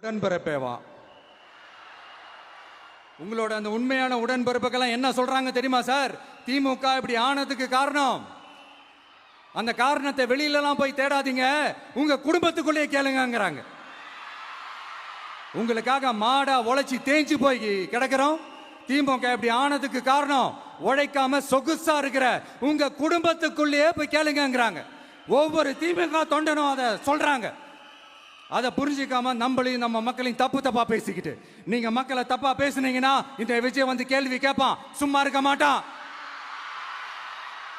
உடன்பிறப்பேவா உங்களோட அந்த உண்மையான உடன்பிறப்புக்கெல்லாம் என்ன சொல்றாங்க தெரியுமா சார்? திமுக இப்படி ஆனதுக்கு காரணம், அந்த காரணத்தை வெளியிலலாம் போய் தேடாதீங்க, உங்க குடும்பத்துக்குள்ளேயே கேளுங்கிறாங்க. உங்களுக்காக மாடா உழைச்சி தேஞ்சு போய் கிடக்கிறோம். திமுக இப்படி ஆனதுக்கு காரணம் உழைக்காம சொகுசா இருக்கிற உங்க குடும்பத்துக்குள்ளேயே போய் கேளுங்கிறாங்க. ஒவ்வொரு திமுக தொண்டனும் அதை சொல்றாங்க. அதை புரிஞ்சிக்காம நம்மளையும் நம்ம மக்களையும் தப்பா பேசிக்கிட்டு, நீங்க மக்களை தப்பா பேசுனீங்கன்னா இந்த விஜய் வந்து கேள்வி கேட்பான், சும்மா இருக்க மாட்டான்.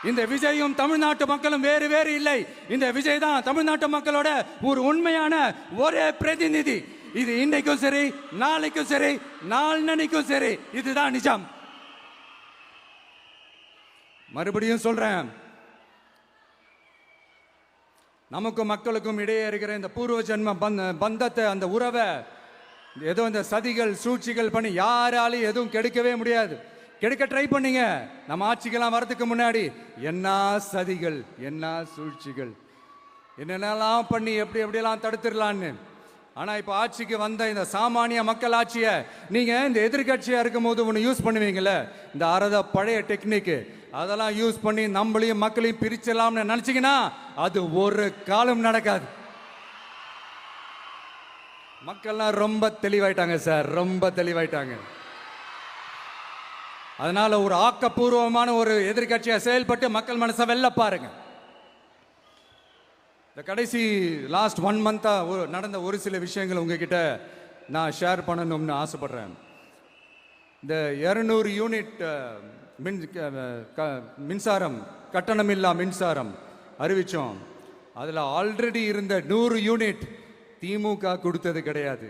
இந்த விஜயும் தமிழ்நாட்டு மக்களும் வேறு வேறு இல்லை. இந்த விஜய் தான் தமிழ்நாட்டு மக்களோட ஒரு உண்மையான ஒரே பிரதிநிதி. இது இன்னைக்கும் சரி, நாளைக்கும் சரி, நாளன்னைக்கும் சரி, இதுதான் நிஜம். மறுபடியும் சொல்றேன், நமக்கும் மக்களுக்கும் இடையே இருக்கிற இந்த பூர்வ ஜென்ம பந்தத்தை, அந்த உறவை ஏதோ இந்த சதிகள் சூழ்ச்சிகள் பண்ணி யாராலையும் எதுவும் கெடுக்கவே முடியாது. கெடுக்க ட்ரை பண்ணீங்க நம்ம ஆட்சிக்கெல்லாம் வரதுக்கு முன்னாடி. என்ன சதிகள், என்ன சூழ்ச்சிகள், என்னென்னலாம் பண்ணி எப்படியெல்லாம் தடுத்துடலான்னு. ஆனா இப்ப ஆட்சிக்கு வந்த இந்த சாமானிய மக்கள் ஆட்சியை நீங்க இந்த எதிர்கட்சியா இருக்கும் போது ஒன்று யூஸ் பண்ணுவீங்கல்ல, இந்த பழைய டெக்னிக், அதெல்லாம் யூஸ் பண்ணி நம்மளையும் மக்களையும் பிரிச்சலாம்னு நினைச்சீங்கன்னா அது ஒரு காலம் நடக்காது. மக்கள்லாம் ரொம்ப தெளிவாயிட்டாங்க சார், ரொம்ப தெளிவாயிட்டாங்க. அதனால ஒரு ஆக்கப்பூர்வமான ஒரு எதிர்கட்சியா செயல்பட்டு மக்கள் மனசை வெல்ல பாருங்க. இந்த கடைசி லாஸ்ட் 1 மந்தா நடந்த ஒரு சில விஷயங்கள் உங்ககிட்ட நான் ஷேர் பண்ணணும்னு ஆசைப்படுறேன். இந்த 200 யூனிட் மின்சாரம், கட்டணமில்லா மின்சாரம் அறிவிச்சோம். அதில் ஆல்ரெடி இருந்த 100 யூனிட் திமுக கொடுத்தது கிடையாது.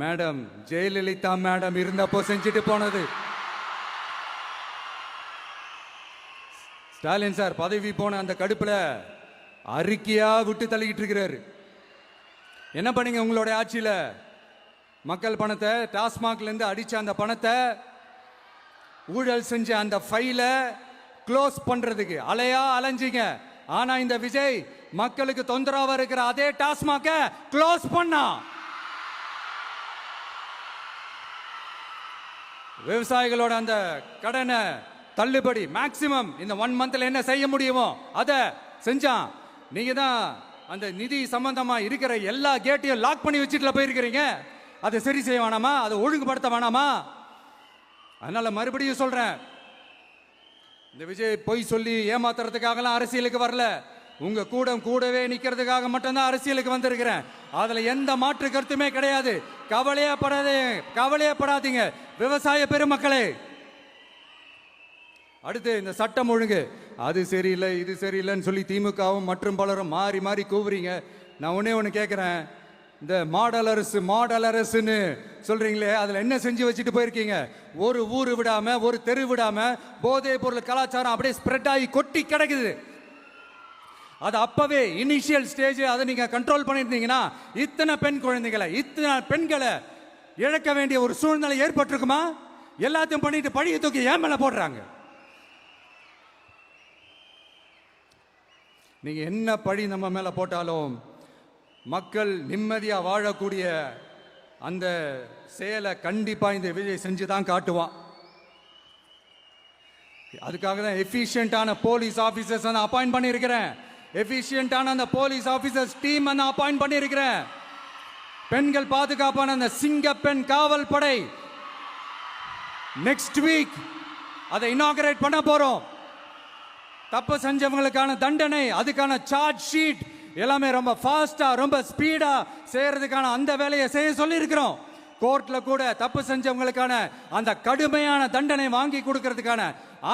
மேடம் ஜெயலலிதா மேடம் இருந்தப்போ செஞ்சுட்டு போனது. ஸ்டாலின் சார் பதவி போன அந்த கடுப்புல அறிக்கையா விட்டு தள்ளிக்கிட்டு இருக்கிறாரு. என்ன பண்ணீங்க உங்களுடைய ஆட்சியில? மக்கள் பணத்தை, டாஸ்மாக்ல இருந்து அடிச்ச அந்த பணத்தை, ஊழல் செஞ்ச அந்த ஃபைல க்ளோஸ் பண்றதுக்கு அலையா அலைஞ்சிங்க. ஆனா இந்த விஜய் மக்களுக்கு தொந்தரவா இருக்கிற அதே டாஸ்மாக க்ளோஸ் பண்ணா. விவசாயிகளோட அந்த கடனை தள்ளுபடி மேக்சிமம் இந்த 1 மந்த்ல என்ன செய்ய முடியுமோ அதை செஞ்சான். நீங்க தான் அந்த நிதி சம்பந்தமா இருக்கிற எல்லா கேட்டையும் லாக் பண்ணி வச்சுட்டு போயிருக்கிறீங்க. அதை சரி செய்ய வேணாமா? அதை ஒழுங்குபடுத்த வேணாமா? அதனால மறுபடியும் சொல்றேன், இந்த விஜய் பொய் சொல்லி ஏமாத்துறதுக்காகலாம் அரசியலுக்கு வரல. உங்க கூடவே நிக்கிறதுக்காக மட்டும்தான் அரசியலுக்கு வந்திருக்கிறேன். அதுல எந்த மாற்று கருத்துமே கிடையாது. கவலையப்படாதீங்க விவசாய பெருமக்களே. அடுத்து இந்த சட்டம் ஒழுங்கு, அது சரியில்லை இது சரியில்லைன்னு சொல்லி திமுகவும் மற்றும் பலரும் மாறி மாறி கூவுறீங்க. நான் ஒண்ணு கேட்கிறேன், இந்த மாடல் அரசுன்னு சொல்றீங்களே, அதுல என்ன செஞ்சு வச்சுட்டு போயிருக்கீங்க? ஒரு ஊரு விடாம, ஒரு தெரு விடாம போதை பொருள் கலாச்சாரம் அப்படியே ஸ்ப்ரெட் ஆகி கொட்டி கிடக்குது. அது அப்பவே இனிஷியல் ஸ்டேஜ் அதை நீங்க கண்ட்ரோல் பண்ணிருந்தீங்கன்னா இத்தனை பெண்களை இழக்க வேண்டிய ஒரு சூழ்நிலை ஏற்பட்டிருக்குமா? எல்லாத்தையும் பண்ணிட்டு பழிய தூக்கி ஏன் மேல போடுறாங்க. நீங்க என்ன பழி நம்ம மேல போட்டாலும் மக்கள் நிம்மதியா வாழக்கூடிய அந்த செயலை கண்டிப்பா இந்த விஜய் செஞ்சுதான் காட்டுவான். அதுக்காக தான் எஃபிஷியன்டான போலீஸ் ஆபீசர்ஸ் அப்பாயிண்ட் பண்ணியிருக்கிறேன். எஃபிஷியன்டான அந்த போலீஸ் ஆபீசர்ஸ் டீம் அப்பாயிண்ட் பண்ணியிருக்கிறேன். பெண்கள் பாதுகாப்பான அந்த சிங்க பெண் காவல் படை நெக்ஸ்ட் வீக் அதை இனாகரேட் பண்ண போறோம். தப்பு செஞ்சவங்களுக்கான தண்டனை, அதுக்கான சார்ஜ் ஷீட் எல்லாமே ரொம்ப ஃபாஸ்டா, ரொம்ப ஸ்பீடா செய்யறதுக்கான அந்த வேலையை செய்ய சொல்லி இருக்கிறோம். கோர்ட்ல கூட தப்பு செஞ்சவங்களுக்கான அந்த கடுமையான தண்டனை வாங்கி கொடுக்கறதுக்கான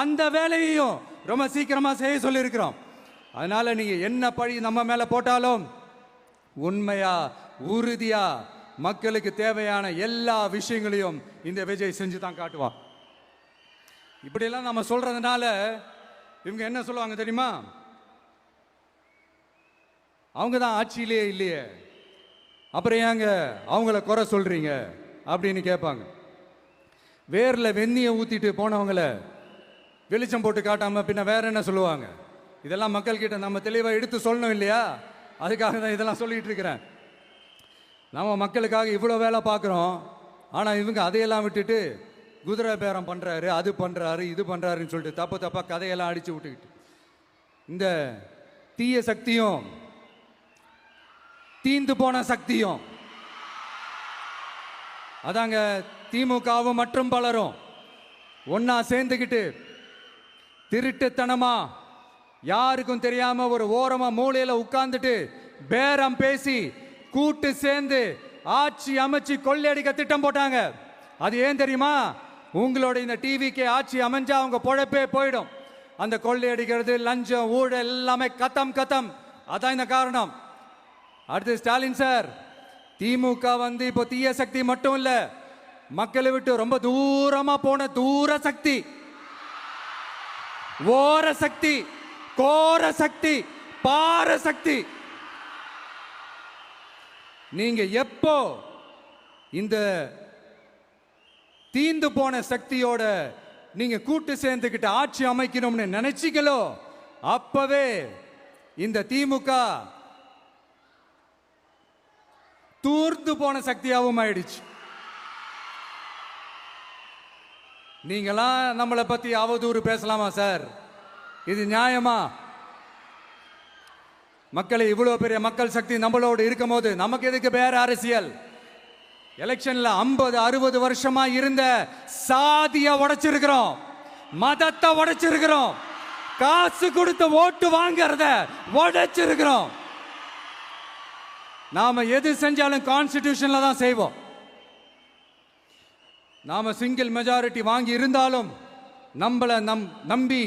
அந்த வேலையையும் ரொம்ப சீக்கிரமா செய்ய சொல்லி இருக்கிறோம். அதனால நீங்க என்ன பழி நம்ம மேல போட்டாலும் உண்மையா உறுதியா மக்களுக்கு தேவையான எல்லா விஷயங்களையும் இந்த விஜய் செஞ்சு தான் காட்டுவான். இப்படியெல்லாம் நம்ம சொல்றதுனால இவங்க என்ன சொல்லுவாங்க தெரியுமா? அவங்க தான் ஆட்சியிலே இல்லையே, அப்புறம் ஏங்க அவங்கள குறை சொல்றீங்க அப்படின்னு கேட்பாங்க. வேர்ல வெந்நியை ஊத்திட்டு போனவங்கள வெளிச்சம் போட்டு காட்டாம பின்ன வேற என்ன சொல்லுவாங்க? இதெல்லாம் மக்கள் கிட்ட நம்ம தெளிவா எடுத்து சொல்லணும் இல்லையா? அதுக்காக தான் இதெல்லாம் சொல்லிட்டு இருக்கிறேன். நம்ம மக்களுக்காக இவ்வளோ வேலை பார்க்குறோம். ஆனால் இவங்க அதையெல்லாம் விட்டுட்டு குதிரை பேரம் பண்ணுறாரு, அது பண்ணுறாரு, இது பண்ணுறாருன்னு சொல்லிட்டு தப்பாக கதையெல்லாம் அடித்து விட்டுக்கிட்டு இந்த தீய சக்தியும் தீந்து போன சக்தியும் அதாங்க திமுகவும் மற்றும் பலரும் ஒன்னா சேர்ந்துக்கிட்டு திருட்டுத்தனமா யாருக்கும் தெரியாம ஒரு ஓரமா மூலையில உட்கார்ந்துட்டு பேரம் பேசி கூட்டு சேர்ந்து ஆட்சி அமைச்சு கொள்ளையடிக்க திட்டம் போட்டாங்க. அது ஏன் தெரியுமா? உங்களோட இந்த டிவிக்கு ஆட்சி அமைஞ்சா அவங்க பொழப்பே போயிடும். அந்த கொள்ளையடிக்கிறது, லஞ்சம், ஊழல் எல்லாமே கத்தம். அதான் இந்த காரணம். அடுத்து ஸ்டாலின் சார், திமுக இப்போ தீய சக்தி மட்டும் இல்ல, மக்களை விட்டு ரொம்ப தூரமா போன தூர சக்தி, ஓர சக்தி, கோர சக்தி, பார சக்தி. நீங்க எப்போ இந்த தீந்து போன சக்தியோட நீங்க கூட்டு சேர்ந்துக்கிட்டு ஆட்சி அமைக்கணும்னு நினைச்சீங்களோ அப்பவே இந்த திமுக தூர்ந்து போன சக்தியாகவும் ஆயிடுச்சு. நீங்களாம் நம்மளை பத்தி அவதூறு பேசலாமா சார்? இது நியாயமா? மக்களை இவ்வளவு பெரிய மக்கள் சக்தி நம்மளோடு இருக்கும் போது நமக்கு எதுக்கு வேற அரசியல்? எலெக்ஷன்ல 50-60 வருஷமா இருந்த சாதிய உடைச்சிருக்கிறோம், மதத்தை உடைச்சிருக்கிறோம், காசு கொடுத்து ஓட்டு வாங்கறத உடைச்சிருக்கிறோம். நாம எது செஞ்சாலும் கான்ஸ்டிடியூஷன்ல தான் செய்வோம். நாம சிங்கிள் மெஜாரிட்டி வாங்கி இருந்தாலும் நம்மளை நம்பி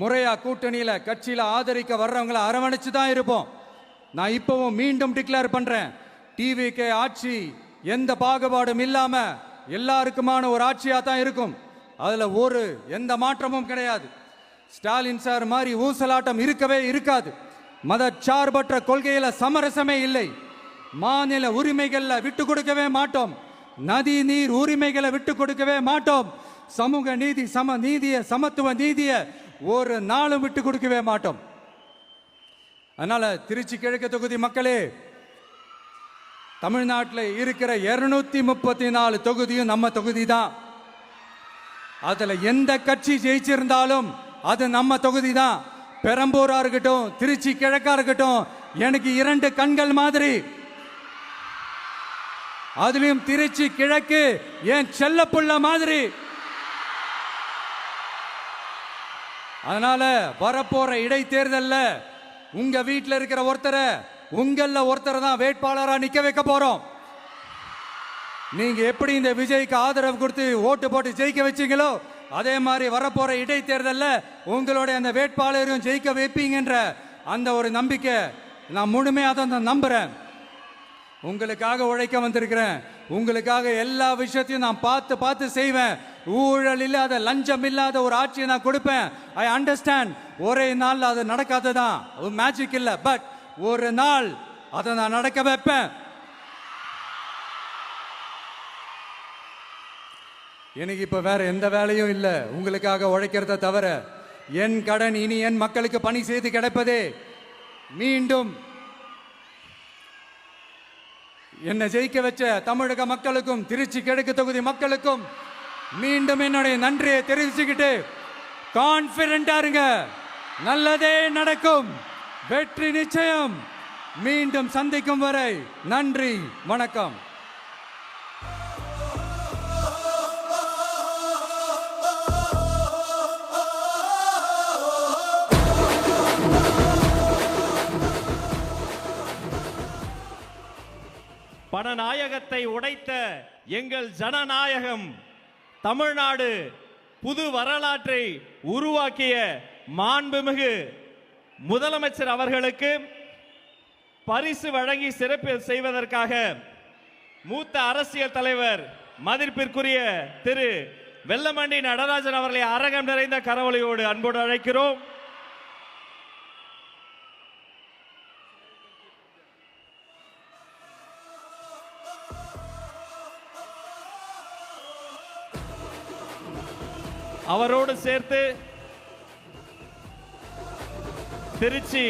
முறையா கூட்டணியில கட்சியில ஆதரிக்க வர்றவங்களை அரவணைச்சு தான் இருப்போம். நான் இப்பவும் மீண்டும் டிக்ளேர் பண்றேன், டிவிகே ஆட்சி எந்த பாகுபாடும் இல்லாம எல்லாருக்குமான ஒரு ஆட்சியா தான் இருக்கும். அதுல எந்த மாற்றமும் கிடையாது. ஸ்டாலின் சார் மாதிரி ஊசலாட்டம் இருக்கவே இருக்காது. மதச்சார்பற்ற கொள்கையில சமரசமே இல்லை. மாநில உரிமைகள்ல விட்டு கொடுக்கவே மாட்டோம். நதி நீர் உரிமைகளை விட்டு கொடுக்கவே மாட்டோம். சமூக நீதி, சம நீதிய, சமத்துவ நீதிய ஒரு நாளும் விட்டு கொடுக்கவே மாட்டோம். அதனால திருச்சி கிழக்கு தொகுதி மக்களே, தமிழ்நாட்டில் இருக்கிற 234 தொகுதியும் நம்ம தொகுதி தான். அதுல எந்த கட்சி ஜெயிச்சிருந்தாலும் அது நம்ம தொகுதி தான். பெரம்பூரா இருக்கட்டும், திருச்சி கிழக்கா இருக்கட்டும், எனக்கு 2 கண்கள் மாதிரி. அதுலயும் திருச்சி கிழக்கு என் செல்ல புள்ள மாதிரி. அதனால வரப்போற இடைத்தேர்தல்ல உங்க வீட்டில் இருக்கிற ஒருத்தரை, ஒருத்தரை தான் வேட்பாளரா நிக்க வைக்க போறோம். நீங்க எப்படி இந்த விஜய்க்கு ஆதரவு கொடுத்து ஓட்டு போட்டு ஜெயிக்க வச்சீங்களோ அதே மாதிரி வரப்போற இடைத்தேர்தல்ல உங்களுடைய அந்த வேட்பாளரையும் ஜெயிக்க வைப்பீங்கன்ற அந்த ஒரு நம்பிக்கை நான் முழுமையாக தான் நம்புறேன். உங்களுக்காக உழைக்க வந்திருக்கிறேன். உங்களுக்காக எல்லா விஷயத்தையும் நான் பார்த்து செய்வேன். ஊழல் இல்லாத, லஞ்சம் இல்லாத ஒரு ஆட்சியை நான் கொடுப்பேன். I understand. ஒரே நாள் அது நடக்காததான், ஒரு மேஜிக் இல்லை. பட் ஒரு நாள் அதை நான் நடக்க வைப்பேன். எனக்கு இப்ப வேற எந்த வேலையும் இல்லை உங்களுக்காக உழைக்கிறத தவிர. என் கடன் இனி என் மக்களுக்கு பணி செய்து கிடைப்பதே. மீண்டும் என்னை ஜெயிக்க வச்ச தமிழக மக்களுக்கும் திருச்சி கிழக்கு தொகுதி மக்களுக்கும் மீண்டும் என்னுடைய நன்றியை தெரிவிச்சுக்கிட்டு கான்பிடண்டா இருங்க, நல்லதே நடக்கும், வெற்றி நிச்சயம். மீண்டும் சந்திக்கும் வரை நன்றி, வணக்கம். பணநாயகத்தை உடைத்த எங்கள் ஜனநாயகம் தமிழ்நாடு புது வரலாற்றை உருவாக்கிய மாண்புமிகு முதலமைச்சர் அவர்களுக்கு பரிசு வழங்கி சிறப்பு செய்வதற்காக மூத்த அரசியல் தலைவர் மதிப்பிற்குரிய திரு வெல்லமண்டி நடராஜன் அவர்களை அரங்கம் நிறைந்த கரவொலியோடு அன்போடு அழைக்கிறோம். அவரோடு சேர்த்து திருச்சி